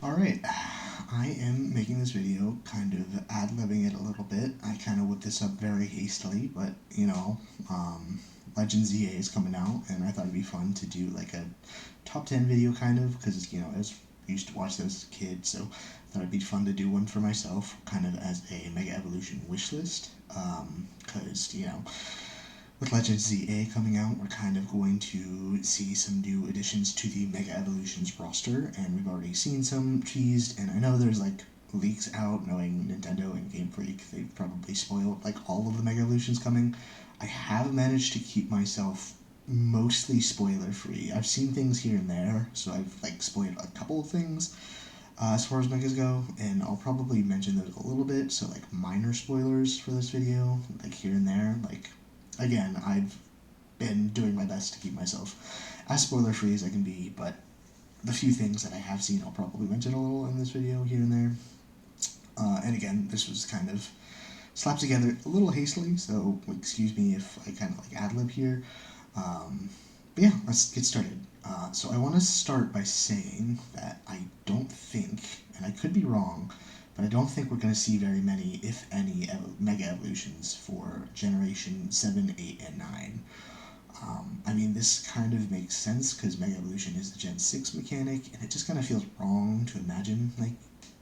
Alright, I am making this video kind of ad-libbing it a little bit. I kind of whipped this up very hastily, but um, Legend ZA is coming out, and I thought it'd be fun to do like a top 10 video kind of, because I used to watch those as a kid, so I thought it'd be fun to do one for myself, kind of as a Mega Evolution wish list. Because, with Legends ZA coming out, we're kind of going to see some new additions to the Mega Evolutions roster, and we've already seen some teased, and I know there's like leaks out, knowing Nintendo and Game Freak, they've probably spoiled like all of the Mega Evolutions coming. I have managed to keep myself mostly spoiler free. I've seen things here and there, so I've like spoiled a couple of things as far as megas go, and I'll probably mention those a little bit. So like minor spoilers for this video, like here and there. Like again, I've been doing my best to keep myself as spoiler free as I can be, but the few things that I have seen, I'll probably mention a little in this video here and there. And again, this was kind of slapped together a little hastily, so excuse me if I kind of like ad lib here. But yeah, let's get started. So I want to start by saying that I don't think, and I could be wrong, but I don't think we're going to see very many, if any, Mega Evolutions for Generation 7, 8, and 9. I mean, this kind of makes sense because Mega Evolution is the Gen 6 mechanic, and it just kind of feels wrong to imagine, like,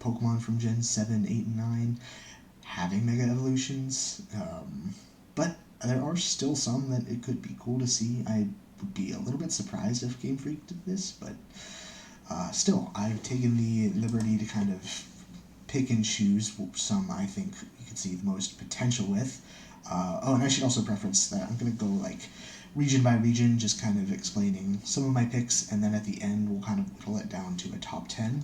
Pokemon from Gen 7, 8, and 9 having Mega Evolutions. But there are still some that it could be cool to see. I would be a little bit surprised if Game Freak did this, but still, I've taken the liberty to kind of pick and choose some I think you could see the most potential with. And I should also preference that I'm going to go like region by region, just kind of explaining some of my picks, and then at the end we'll kind of whittle it down to a top 10.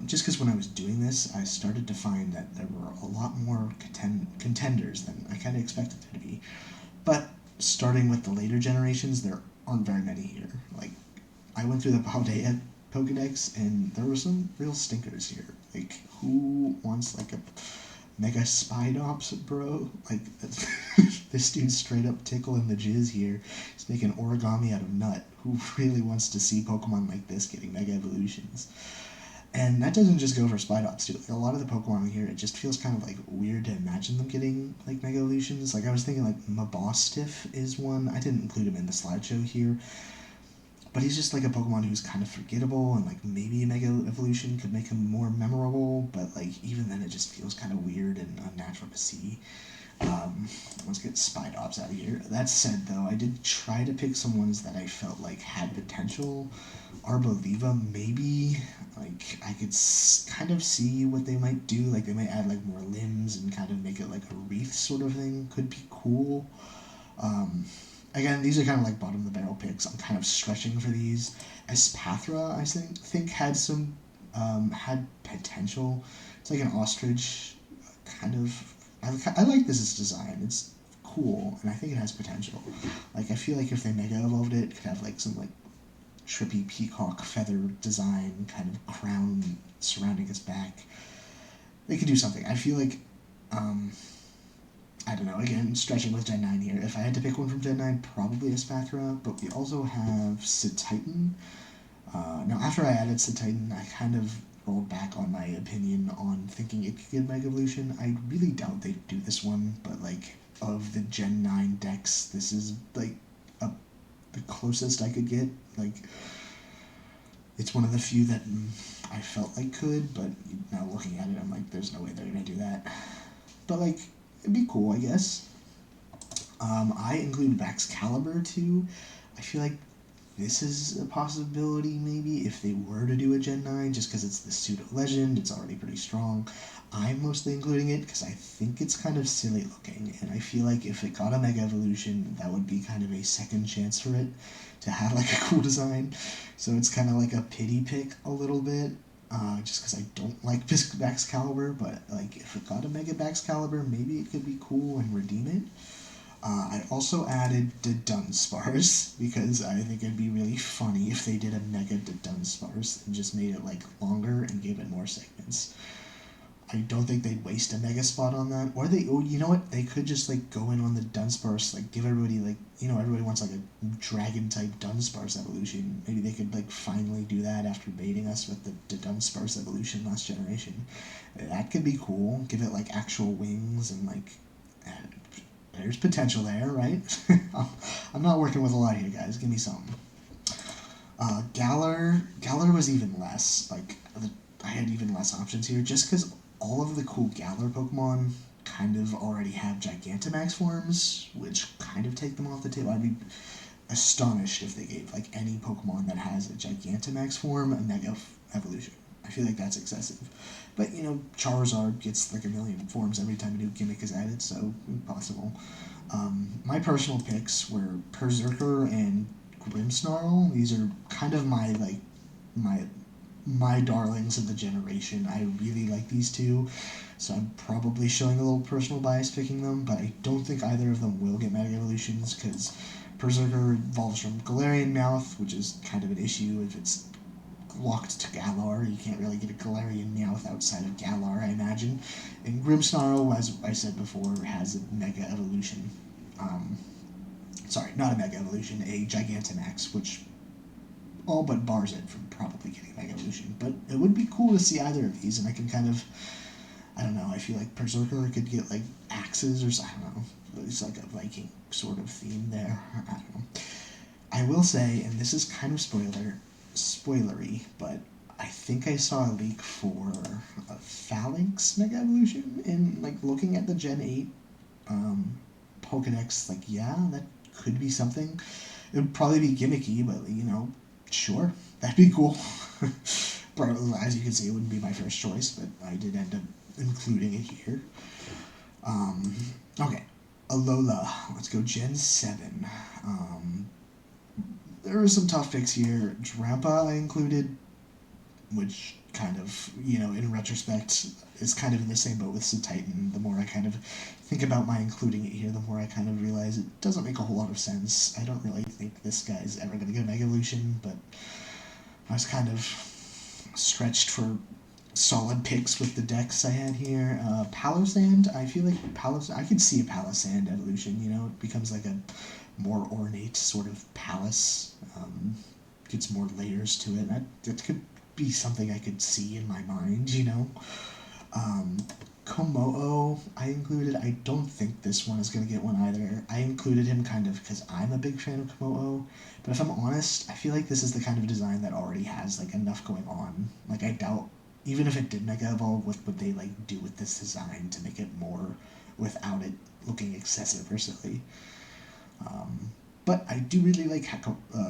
Just because when I was doing this, I started to find that there were a lot more contenders than I kind of expected there to be. But starting with the later generations, there aren't very many here. Like, I went through the Paldea Pokedex, and there were some real stinkers here. Like, who wants like a Mega Spidops, bro? Like, this dude's straight up tickling the jizz here. He's making origami out of nut. Who really wants to see Pokemon like this getting Mega Evolutions? And that doesn't just go for Spidops too. Like, a lot of the Pokemon here, it just feels kind of like weird to imagine them getting like Mega Evolutions. Like I was thinking like Mabostiff is one. I didn't include him in the slideshow here, but he's just like a Pokemon who's kind of forgettable, and like maybe a Mega Evolution could make him more memorable. But like even then, it just feels kind of weird and unnatural to see. Let's get Spidops out of here. That said, though, I did try to pick some ones that I felt like had potential. Arboliva, maybe. Like, I could kind of see what they might do. Like, they might add, like, more limbs and kind of make it, like, a wreath sort of thing. Could be cool. Um, Again, these are kind of, like, bottom-of-the-barrel picks. I'm kind of stretching for these. Espathra, I think had some, had potential. It's like an ostrich, kind of. I like this design. It's cool, and I think it has potential. Like, I feel like if they Mega Evolved it, it could have, like, some, like, trippy peacock feather design, kind of crown surrounding its back. They could do something. I feel like, um, I don't know, again, stretching with Gen 9 here. If I had to pick one from Gen 9, probably Espathra, but we also have Cetitan. Now, after I added Cetitan, I kind of rolled back on my opinion on thinking it could get Mega Evolution. I really doubt they'd do this one, but, like, of the Gen 9 decks, this is, like, a, the closest I could get. Like, it's one of the few that I felt like could, but now looking at it, I'm like, there's no way they're gonna do that. But like, it'd be cool, I guess. I include Baxcalibur too. I feel like this is a possibility maybe if they were to do a Gen 9, just because it's the pseudo legend, it's already pretty strong. I'm mostly including it because I think it's kind of silly looking, and I feel like if it got a Mega Evolution, that would be kind of a second chance for it to have like a cool design. So it's kind of like a pity pick a little bit, just because I don't like Baxcalibur, but like if it got a Mega Baxcalibur, maybe it could be cool and redeem it. I also added the Dunsparce because I think it'd be really funny if they did a Mega Dunsparce and just made it like longer and gave it more segments. I don't think they'd waste a mega spot on that. Or they, oh, you know what? They could just like go in on the Dunsparce, like give everybody like, everybody wants like a dragon type Dunsparce evolution. Maybe they could like finally do that after baiting us with the Dunsparce evolution last generation. That could be cool. Give it like actual wings and like, there's potential there, right? I'm not working with a lot here, guys. Give me some. Galar was even less. Like, I had even less options here, just because all of the cool Galar Pokemon kind of already have Gigantamax forms, which kind of take them off the table. I'd be astonished if they gave like any Pokemon that has a Gigantamax form a Mega Evolution. I feel like that's excessive. But, Charizard gets like a million forms every time a new gimmick is added, so possible. My personal picks were Berserker and Grimmsnarl. These are kind of my darlings of the generation. I really like these two, so I'm probably showing a little personal bias picking them, but I don't think either of them will get Mega Evolutions, because Berserker evolves from Galarian Meowth, which is kind of an issue if it's locked to Galar. You can't really get a Galarian Meowth outside of Galar, I imagine. And Grimmsnarl, as I said before, has a Mega Evolution. Sorry, not a Mega Evolution, a Gigantamax, which all but bars it from probably getting Mega Evolution. But it would be cool to see either of these, and I can kind of, I don't know, I feel like Berserker could get like axes or I don't know. It's like a Viking sort of theme there. I don't know. I will say, and this is kind of spoilery, but I think I saw a leak for a Phalanx Mega Evolution, and like looking at the Gen 8 Pokedex, like, yeah, that could be something. It would probably be gimmicky, but sure, that'd be cool. As you can see, it wouldn't be my first choice, but I did end up including it here. Okay, Alola. Let's go Gen 7. There were some tough picks here. Drampa I included, which kind of, in retrospect, is kind of in the same boat with Titan. The more I kind of think about my including it here, the more I kind of realize it doesn't make a whole lot of sense. I don't really think this guy's ever going to get a Mega Evolution, but I was kind of stretched for solid picks with the decks I had here. Palossand, I feel like I could see a Palossand evolution, it becomes like a more ornate sort of palace, gets more layers to it. That could be something I could see in my mind, Komodo I included. I don't think this one is going to get one either. I included him kind of because I'm a big fan of Komodo, but if I'm honest, I feel like this is the kind of design that already has like enough going on. Like, I doubt, even if it did Mega Evolve, what would they like do with this design to make it more without it looking excessive or silly. But I do really like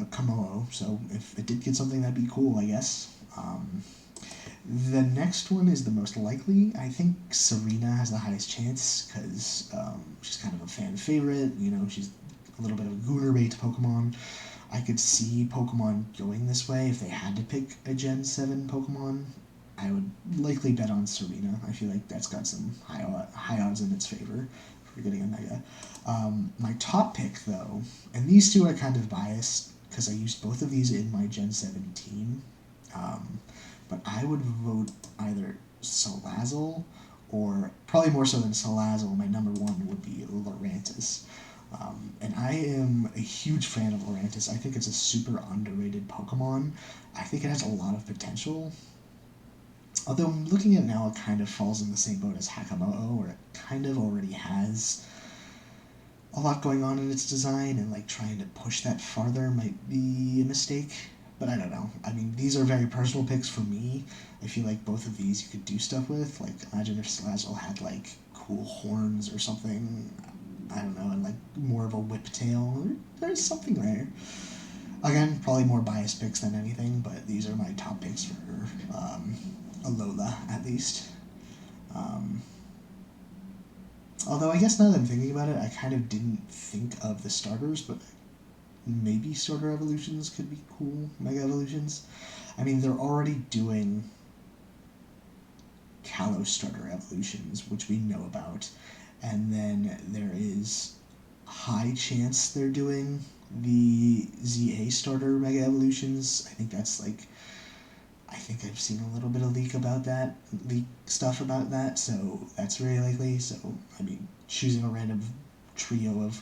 Komodo, so if it did get something, that'd be cool, I guess. The next one is the most likely. I think Serena has the highest chance because she's kind of a fan favorite. She's a little bit of a Gooner bait Pokemon. I could see Pokemon going this way if they had to pick a Gen 7 Pokemon. I would likely bet on Serena. I feel like that's got some high odds in its favor for getting a Mega. My top pick, though, and these two are kind of biased because I used both of these in my Gen 7 team, but I would vote either Salazzle or, probably more so than Salazzle, my number one would be Lurantis. And I am a huge fan of Lurantis. I think it's a super underrated Pokemon. I think it has a lot of potential. Although looking at it now, it kind of falls in the same boat as Hakamoto, where it kind of already has a lot going on in its design, and like trying to push that farther might be a mistake. But I don't know. I mean, these are very personal picks for me. I feel like both of these you could do stuff with. Like, imagine if Salazzle had like cool horns or something. I don't know, and like more of a whip tail. There's something there. Again, probably more biased picks than anything, but these are my top picks for Alola, at least. Although I guess now that I'm thinking about it, I kind of didn't think of the starters, but maybe starter evolutions could be cool, Mega Evolutions. I mean, they're already doing Kalos starter evolutions, which we know about, and then there is high chance they're doing the ZA starter Mega Evolutions. I think that's like, I think I've seen a little bit of leak stuff about that, so that's very likely. So, I mean, choosing a random trio of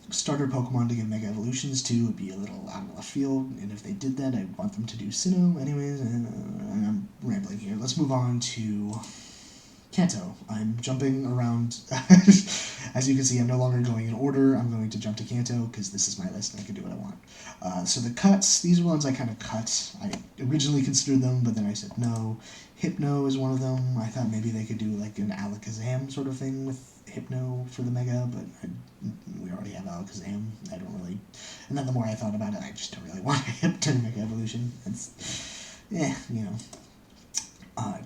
starter Pokemon to give Mega Evolutions to would be a little out of left field, and if they did that, I'd want them to do Sinnoh. Anyways, and I'm rambling here. Let's move on to Kanto. I'm jumping around. As you can see, I'm no longer going in order. I'm going to jump to Kanto because this is my list and I can do what I want. So the cuts, these ones I kind of cut. I originally considered them, but then I said no. Hypno is one of them. I thought maybe they could do like an Alakazam sort of thing with Hypno for the Mega, but we already have Alakazam. I don't really... And then the more I thought about it, I just don't really want a Hypno Mega Evolution. It's... you know...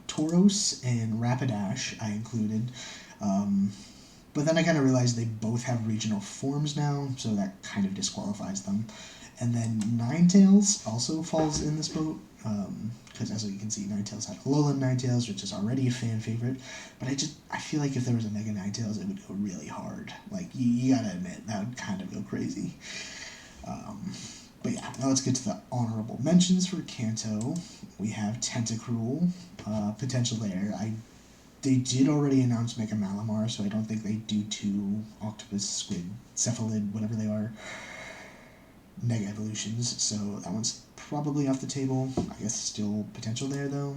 Tauros and Rapidash I included, but then I kind of realized they both have regional forms now, so that kind of disqualifies them. And then Ninetales also falls in this boat, because as you can see, Ninetales had Alolan Ninetales, which is already a fan favorite, but I feel like if there was a Mega Ninetales, it would go really hard. Like, you gotta admit, that would kind of go crazy. But yeah, now let's get to the honorable mentions for Kanto. We have Tentacruel, potential there. They did already announce Mega Malamar, so I don't think they do two Octopus, Squid, Cephalid, whatever they are, Mega Evolutions, so that one's probably off the table. I guess still potential there, though.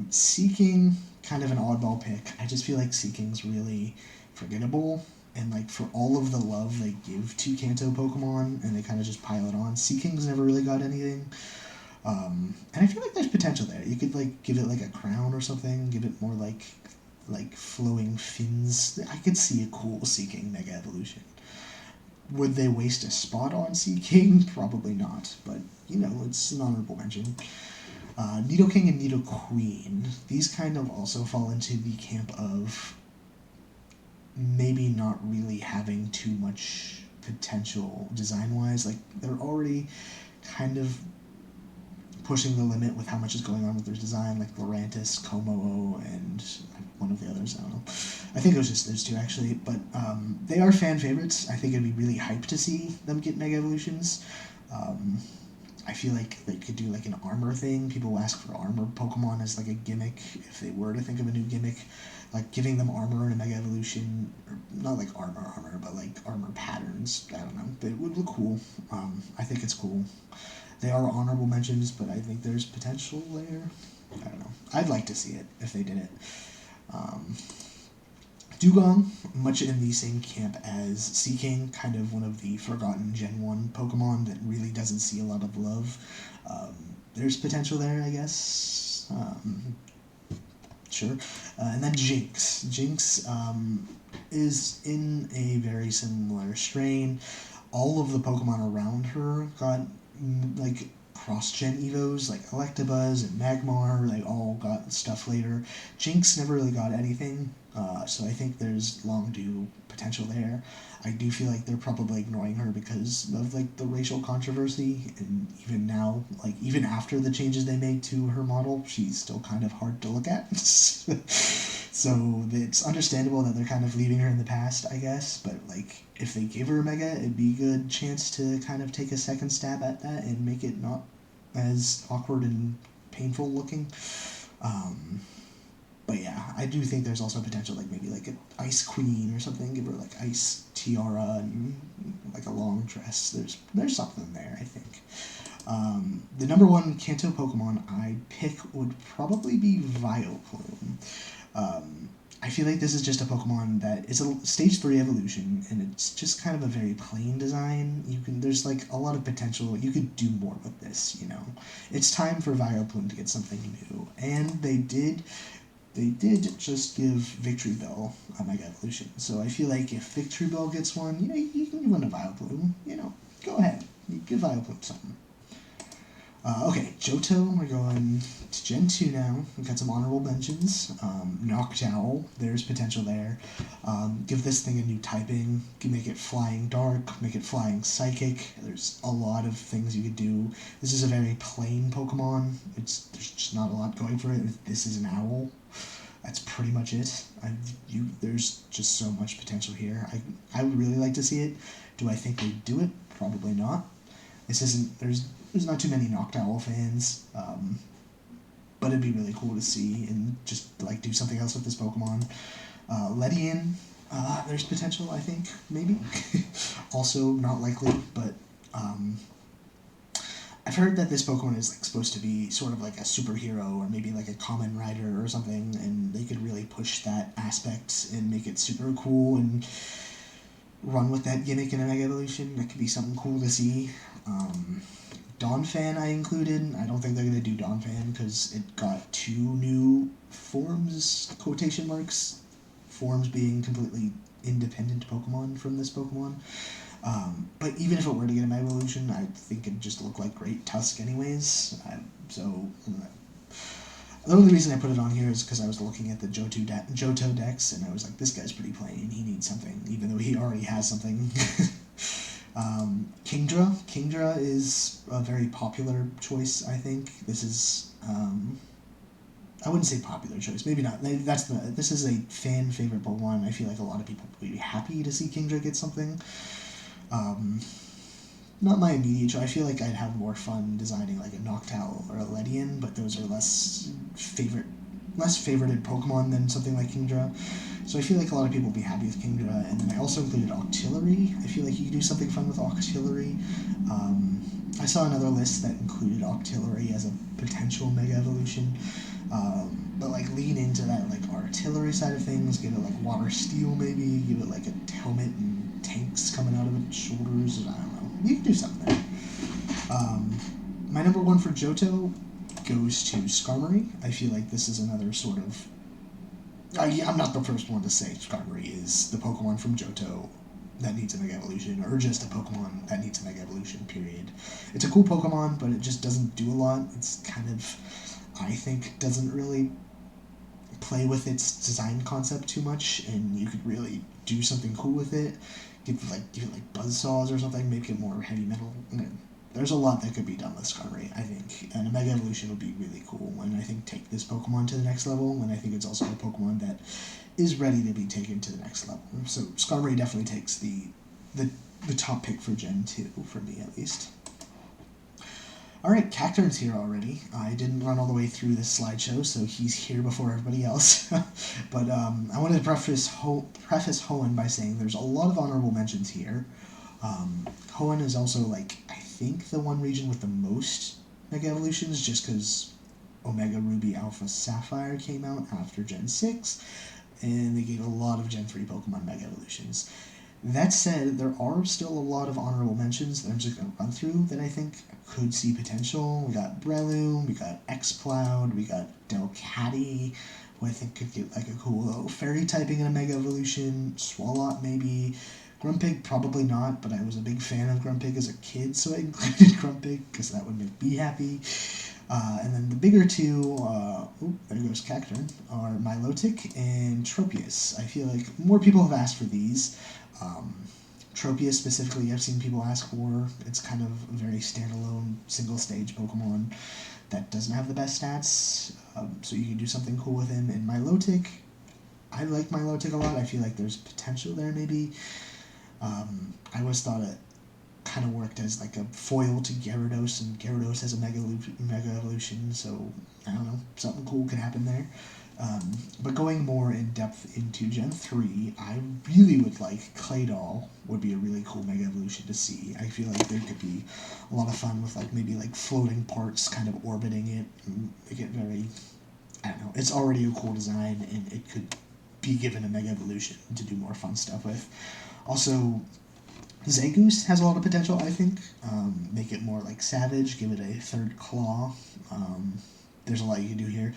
Seeking, kind of an oddball pick. I just feel like Seeking's really forgettable. And, like, for all of the love they give to Kanto Pokemon, and they kind of just pile it on, Seeking's never really got anything. And I feel like there's potential there. You could, like, give it, like, a crown or something, give it more, like flowing fins. I could see a cool Seeking Mega Evolution. Would they waste a spot on Seeking? Probably not, but, you know, it's an honorable mention. Nidoking and Nidoqueen, these kind of also fall into the camp of maybe not really having too much potential design-wise. Like, they're already kind of pushing the limit with how much is going on with their design, like Lurantis, Komo, and one of the others, I don't know. I think it was just those two, actually, but they are fan favorites. I think it'd be really hype to see them get Mega Evolutions. I feel like they could do like an armor thing. People ask for armor Pokemon as like a gimmick, if they were to think of a new gimmick. Like giving them armor in a Mega Evolution, or not like armor, but like armor patterns. I don't know. But it would look cool. I think it's cool. They are honorable mentions, but I think there's potential there. I don't know. I'd like to see it if they did it. Dugong, much in the same camp as Seeking, kind of one of the forgotten Gen 1 Pokemon that really doesn't see a lot of love. There's potential there, I guess. Sure. And then Jinx. Jinx is in a very similar strain. All of the Pokemon around her got, like, cross-gen evos, like Electabuzz and Magmar, they all got stuff later. Jinx never really got anything, so I think there's long-due potential there. I do feel like they're probably ignoring her because of, like, the racial controversy, and even now, like, even after the changes they made to her model, she's still kind of hard to look at. So it's understandable that they're kind of leaving her in the past, I guess, but, like, if they gave her a Mega, it'd be a good chance to kind of take a second stab at that and make it not as awkward and painful looking. But yeah, I do think there's also potential, like maybe like an Ice Queen or something, give her like Ice Tiara and like a long dress. There's something there, I think. The number one Kanto Pokemon I pick would probably be Vileplume. I feel like this is just a Pokemon that is a stage 3 evolution, and it's just kind of a very plain design. There's like a lot of potential. You could do more with this, you know. It's time for Vileplume to get something new, and they did just give Victreebel a Mega Evolution. So I feel like if Victreebel gets one, you know, you can give one to Vileplume. You know, go ahead, you give Vileplume something. Okay, Johto, we're going to Gen 2 now. We've got some honorable mentions. Noctowl, there's potential there. Give this thing a new typing. Make it Flying Dark, make it Flying Psychic. There's a lot of things you could do. This is a very plain Pokemon. There's just not a lot going for it. This is an owl. That's pretty much it. There's just so much potential here. I would really like to see it. Do I think they'd do it? Probably not. This isn't there's not too many Noctowl fans, but it'd be really cool to see and just like do something else with this Pokemon. Ledian, there's potential, I think, maybe. Also not likely, but I've heard that this Pokemon is like supposed to be sort of like a superhero or maybe like a common rider or something, and they could really push that aspect and make it super cool and run with that gimmick in a Mega Evolution. That could be something cool to see. Donphan I included. I don't think they're going to do Donphan because it got 2 new forms, quotation marks, forms being completely independent Pokemon from this Pokemon. But even if it were to get a Mega Evolution, I think it'd just look like Great Tusk anyways. The only reason I put it on here is because I was looking at the Johto decks, and I was like, this guy's pretty plain. He needs something, even though he already has something. Kingdra. Kingdra is a very popular choice, I think. This is, I wouldn't say popular choice. Maybe not. This is a fan favorite Pokemon. I feel like a lot of people would be happy to see Kingdra get something. Not my immediate choice. I feel like I'd have more fun designing like a Noctowl or a Ledian, but those are less favorited Pokemon than something like Kingdra. So I feel like a lot of people would be happy with Kingdra. And then I also included Octillery. I feel like you could do something fun with Octillery. I saw another list that included Octillery as a potential Mega Evolution. But like lean into that like artillery side of things, give it like water steel maybe, give it like a helmet and tanks coming out of its shoulders. I don't know. You can do something there. My number 1 for Johto goes to Skarmory. I feel like this is another sort of... I'm not the first one to say Skarmory is the Pokemon from Johto that needs a Mega Evolution, or just a Pokemon that needs a Mega Evolution, period. It's a cool Pokemon, but it just doesn't do a lot. It's kind of, I think, doesn't really play with its design concept too much, and you could really do something cool with it. Give it like buzzsaws or something, make it more heavy metal. There's a lot that could be done with Skarmory, I think, and a Mega Evolution would be really cool, and I think take this Pokemon to the next level, and I think it's also a Pokemon that is ready to be taken to the next level. So Skarmory definitely takes the top pick for Gen 2, for me at least. Alright, Cacturn's here already. I didn't run all the way through this slideshow, so he's here before everybody else. But I wanted to preface Hoenn by saying there's a lot of honorable mentions here. Hoenn is also, like, I think the one region with the most Mega Evolutions, just because Omega Ruby Alpha Sapphire came out after Gen 6, and they gave a lot of Gen 3 Pokemon Mega Evolutions. That said, there are still a lot of honorable mentions that I'm just going to run through that I think could see potential. We got Breloom, we got Xcloud, we got Delcatty, who I think could get like a cool little fairy typing in a Mega Evolution. Swalot maybe. Grumpig probably not, but I was a big fan of Grumpig as a kid, so I included Grumpig because that would make me happy. And then the bigger two, there goes Cacturn, are Milotic and Tropius. I feel like more people have asked for these. Tropius specifically, I've seen people ask for. It's kind of a very standalone, single-stage Pokemon that doesn't have the best stats, so you can do something cool with him. And Milotic, I like Milotic a lot. I feel like there's potential there, maybe. I always thought it kind of worked as like a foil to Gyarados, and Gyarados has a Mega Evolution, so I don't know, something cool could happen there. But going more in depth into Gen 3, I really would like Claydol would be a really cool Mega Evolution to see. I feel like there could be a lot of fun with like maybe like floating parts kind of orbiting it and make it very, I don't know, it's already a cool design and it could be given a Mega Evolution to do more fun stuff with. Also, Zangoose has a lot of potential, I think. Make it more like Savage, give it a third claw. There's a lot you can do here.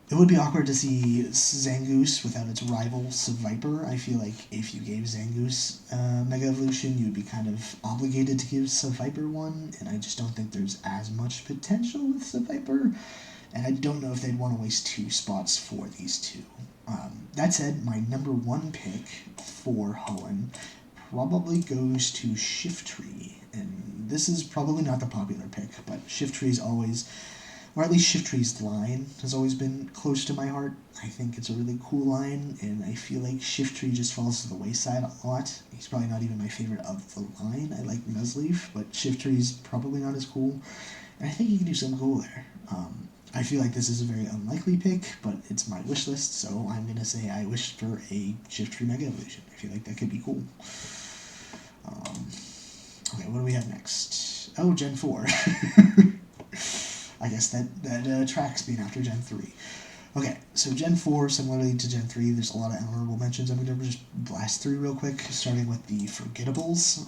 It would be awkward to see Zangoose without its rival, Seviper. I feel like if you gave Zangoose Mega Evolution, you'd be kind of obligated to give Seviper one, and I just don't think there's as much potential with Seviper, and I don't know if they'd want to waste 2 spots for these two. That said, my number 1 pick for Hoenn probably goes to Shiftry, and this is probably not the popular pick, but Shiftry is always or at least Shifttree's line has always been close to my heart. I think it's a really cool line, and I feel like Shifttree just falls to the wayside a lot. He's probably not even my favorite of the line. I like Nuzleaf, but Shifttree's probably not as cool, and I think he can do something cool there. I feel like this is a very unlikely pick, but it's my wish list, so I'm gonna say I wish for a Shifttree Mega Evolution. I feel like that could be cool. Okay, what do we have next? Oh, Gen 4. I guess that tracks being after Gen 3. Okay, so Gen 4, similarly to Gen 3, there's a lot of honorable mentions. I'm going to just blast through real quick, starting with the forgettables.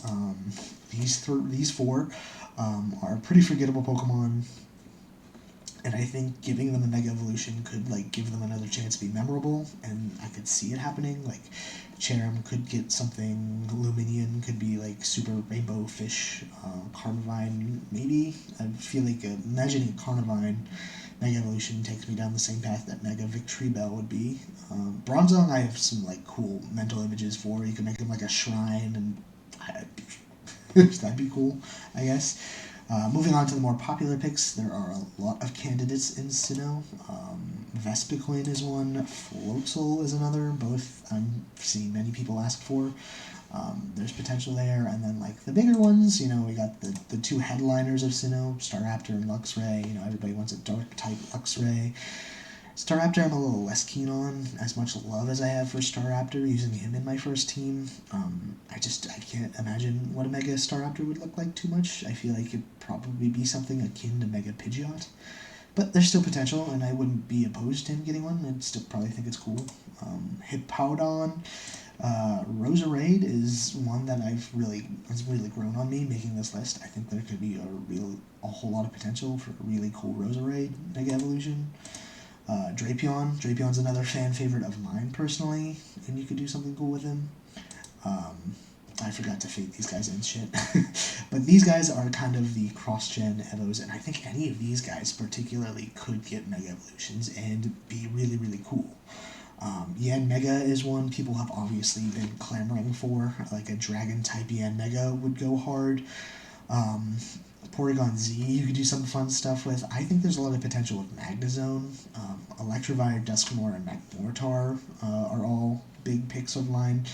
These four are pretty forgettable Pokemon, and I think giving them a Mega Evolution could like give them another chance to be memorable, and I could see it happening. Like Cherim could get something, Luminion could be like Super Rainbow Fish, Carnivine maybe. I feel like imagining Carnivine Mega Evolution takes me down the same path that Mega Victreebel would be. Bronzong I have some like cool mental images for. You could make him like a shrine, and that'd be cool, I guess. Moving on to the more popular picks, there are a lot of candidates in Sinnoh. Vespiquen is one, Floatzel is another, both I'm seeing many people ask for. There's potential there, and then like the bigger ones, we got the two headliners of Sinnoh, Staraptor and Luxray. Everybody wants a dark type Luxray. Staraptor I'm a little less keen on, as much love as I have for Staraptor, using him in my first team. I can't imagine what a Mega Staraptor would look like too much. I feel like it'd probably be something akin to Mega Pidgeot. But there's still potential, and I wouldn't be opposed to him getting one. I'd still probably think it's cool. Hippowdon, Roserade is one that has really grown on me making this list. I think there could be a whole lot of potential for a really cool Roserade Mega Evolution. Drapion's another fan favorite of mine personally, and you could do something cool with him. I forgot to fade these guys in shit. But these guys are kind of the cross-gen Evos, and I think any of these guys particularly could get Mega Evolutions and be really, really cool. Yanmega is one people have obviously been clamoring for. Like a Dragon-type Yanmega would go hard. Porygon Z you could do some fun stuff with. I think there's a lot of potential with Magnezone. Electivire, Dusknoir, and Magmortar are all big picks of mine.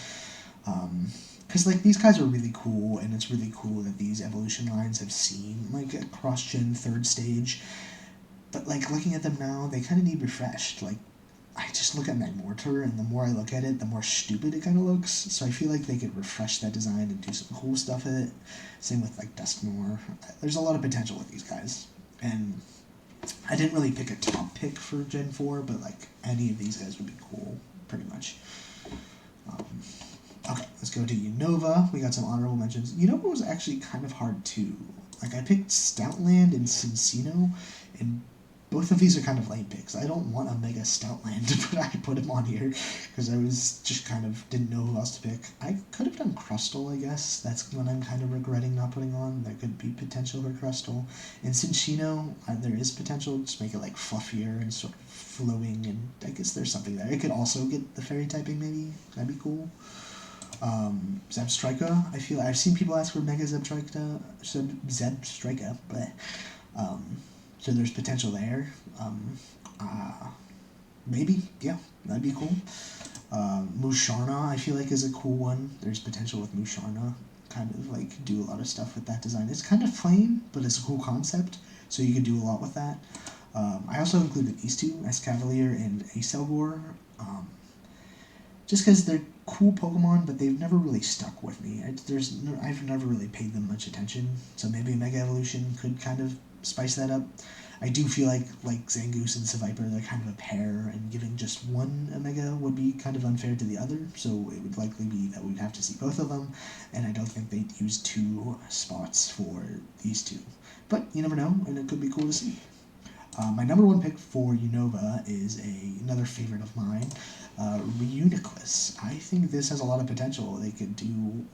Because these guys are really cool, and it's really cool that these evolution lines have seen like a cross-gen third stage. But looking at them now, they kind of need refreshed. I just look at Magmortar, and the more I look at it, the more stupid it kind of looks. So I feel like they could refresh that design and do some cool stuff with it. Same with Dusknoir. There's a lot of potential with these guys, and I didn't really pick a top pick for Gen 4, but any of these guys would be cool, pretty much. Okay, let's go to Unova. We got some honorable mentions. Unova was actually kind of hard too. I picked Stoutland and Cincino, and both of these are kind of lame picks. I don't want a Mega Stoutland, but I put him on here because I was just kind of didn't know who else to pick. I could have done Crustle, I guess. That's what I'm kind of regretting not putting on. There could be potential for Crustle. And Cinccino, there is potential. Just make it fluffier and sort of flowing, and I guess there's something there. It could also get the fairy typing maybe. That'd be cool. Zebstrika, I've seen people ask for Mega Zebstrika, but so there's potential there. Maybe, yeah, that'd be cool. Musharna, I feel like is a cool one. There's potential with Musharna, kind of do a lot of stuff with that design. It's kind of plain, but it's a cool concept, so you could do a lot with that. I also included these two, Escavalier and Acelgor. Just because they're cool Pokemon, but they've never really stuck with me. I've never really paid them much attention, so maybe a Mega Evolution could kind of spice that up. I do feel like Zangoose and Seviper, they're kind of a pair, and giving just one a Mega would be kind of unfair to the other, so it would likely be that we'd have to see both of them, and I don't think they'd use 2 spots for these two. But you never know, and it could be cool to see. My number 1 pick for Unova is another favorite of mine, Reuniclus. I think this has a lot of potential. They could do,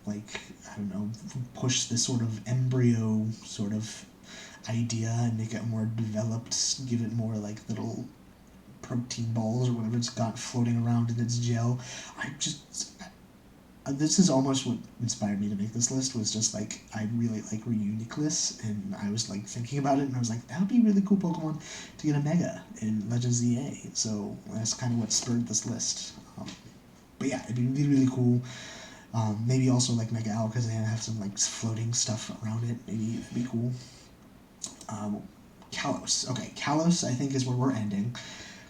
push this sort of embryo sort of idea and make it more developed, give it more little protein balls or whatever it's got floating around in its gel. this is almost what inspired me to make this list, was just like, I really like Reuniclus, and I was like thinking about it, and I was like, that would be a really cool Pokemon to get a Mega in Legends ZA, so that's kind of what spurred this list. But yeah, it'd be really, really cool. Maybe also like Mega Owl, because they have some like floating stuff around it, maybe it'd be cool. Kalos. Okay, Kalos I think is where we're ending,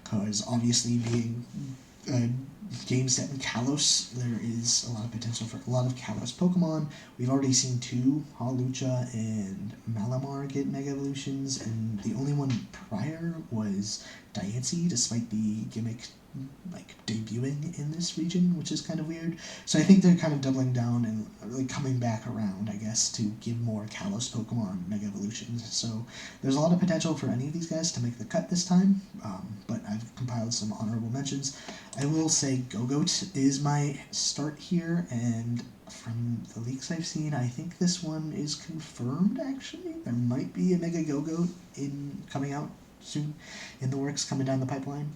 because obviously being a game set in Kalos, there is a lot of potential for a lot of Kalos Pokemon. We've already seen two, Hawlucha and Malamar, get Mega Evolutions, and the only one prior was Diancie, despite the gimmick like debuting in this region, which is kind of weird. So I think they're kind of doubling down and like coming back around, I guess, to give more Kalos Pokemon Mega Evolutions. So there's a lot of potential for any of these guys to make the cut this time, but I've compiled some honorable mentions. I will say Go-Goat is my start here, and from the leaks I've seen, I think this one is confirmed, actually. There might be a Mega Go-Goat coming out soon, in the works, coming down the pipeline.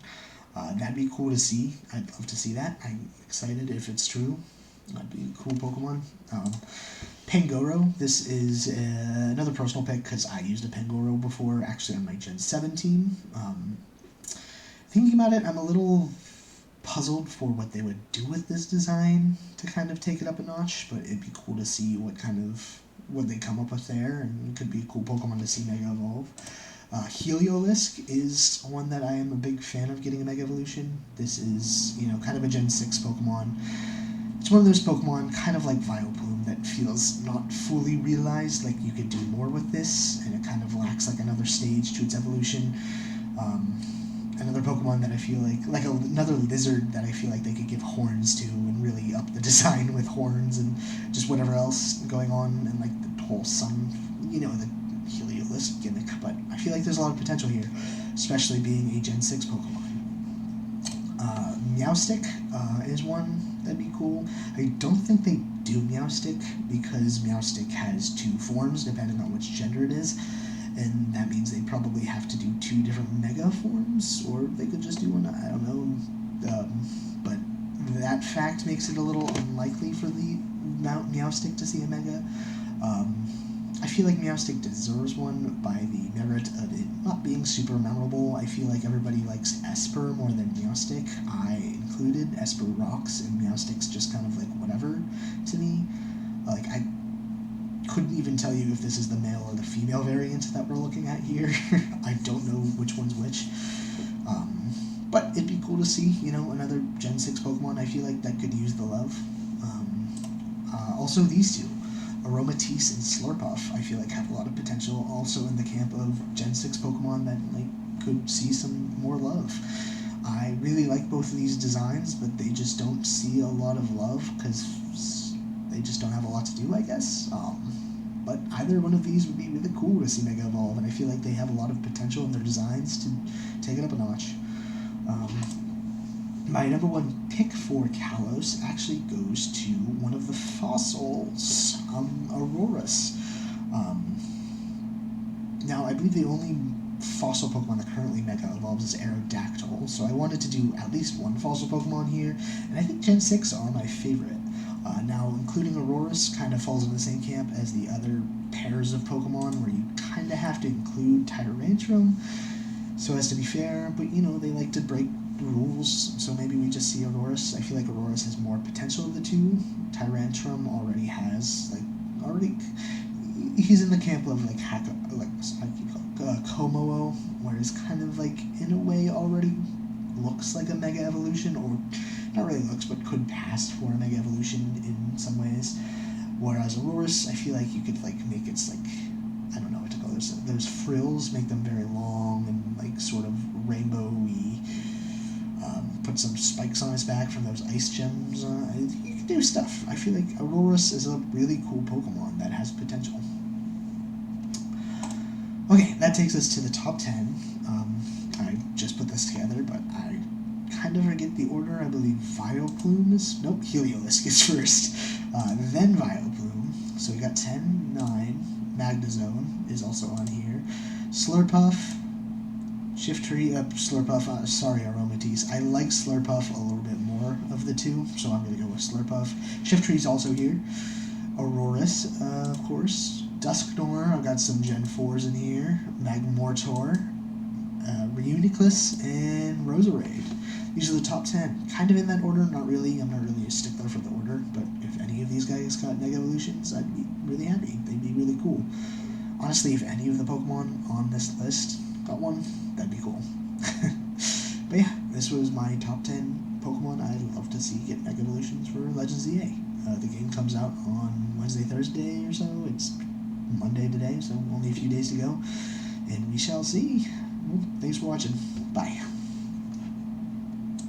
That'd be cool to see. I'd love to see that. I'm excited if it's true. That'd be a cool Pokemon. Pangoro. This is another personal pick, because I used a Pangoro before, actually on my Gen 7 team. Thinking about it, I'm a little puzzled for what they would do with this design to kind of take it up a notch, but it'd be cool to see what they come up with there, and it could be a cool Pokemon to see Mega Evolve. Heliolisk is one that I am a big fan of getting a Mega Evolution. This is, kind of a Gen 6 Pokemon. It's one of those Pokemon, kind of like Vileplume, that feels not fully realized, like you could do more with this, and it kind of lacks like another stage to its evolution. Another Pokemon that I feel like another lizard that I feel like they could give horns to and really up the design with horns and just whatever else going on, and like the whole sun, the Heliolisk gimmick, but I feel like there's a lot of potential here, especially being a Gen 6 Pokemon. Meowstic is one that'd be cool. I don't think they do Meowstic, because Meowstic has two forms depending on which gender it is, and that means they probably have to do two different Mega forms, or they could just do one, I don't know, but that fact makes it a little unlikely for the Meowstic to see a Mega. I feel like Meowstic deserves one by the merit of it not being super memorable. I feel like everybody likes Esper more than Meowstic. I included. Esper rocks, and Meowstic's just kind of like whatever to me. Like, I couldn't even tell you if this is the male or the female variant that we're looking at here. I don't know which one's which. But it'd be cool to see, another Gen 6 Pokemon. I feel like that could use the love. Also, these two, Aromatisse and Slurpuff, I feel like have a lot of potential, also in the camp of Gen 6 Pokemon that could see some more love. I really like both of these designs, but they just don't see a lot of love because they just don't have a lot to do, I guess. But either one of these would be really cool to see Mega Evolve, and I feel like they have a lot of potential in their designs to take it up a notch. My number one pick for Kalos actually goes to one of the fossils, Aurorus. Now, I believe the only fossil Pokemon that currently Mega Evolves is Aerodactyl, so I wanted to do at least one fossil Pokemon here, and I think Gen 6 are my favorite. Now, including Aurorus kind of falls in the same camp as the other pairs of Pokemon, where you kind of have to include Tyrantrum, so as to be fair, but they like to break rules, so maybe we just see Aurorus. I feel like Aurorus has more potential of the two. Tyrantrum already has, he's in the camp of, Komo-o, where it's kind of, in a way already looks like a Mega Evolution, or not really looks, but could pass for a Mega Evolution in some ways. Whereas Aurorus, I feel like you could, make its, I don't know what to call those frills, make them very long and, sort of rainbowy. Put some spikes on his back from those ice gems. You can do stuff. I feel like Aurorus is a really cool Pokemon that has potential. Okay, that takes us to the top 10. I just put this together, but I kind of forget the order. I believe Vileplume is... Nope, Heliolisk is first. Then Vileplume. So we got 10, 9. Magnezone is also on here. Slurpuff, Shiftry, Slurpuff, sorry, Aromatisse. I like Slurpuff a little bit more of the two, so I'm going to go with Slurpuff. Shiftry's also here. Aurorus, of course. Dusknoir, I've got some Gen 4s in here. Magmortor, Reuniclus, and Roserade. These are the top 10. Kind of in that order, not really. I'm not really a stickler for the order, but if any of these guys got Mega Evolutions, I'd be really happy. They'd be really cool. Honestly, if any of the Pokemon on this list got one, that'd be cool. But yeah, this was my top 10 Pokemon I'd love to see get Mega Evolutions for Legends EA. The game comes out on Wednesday, Thursday or so. It's Monday today, so only a few days to go. And we shall see. Well, thanks for watching. Bye.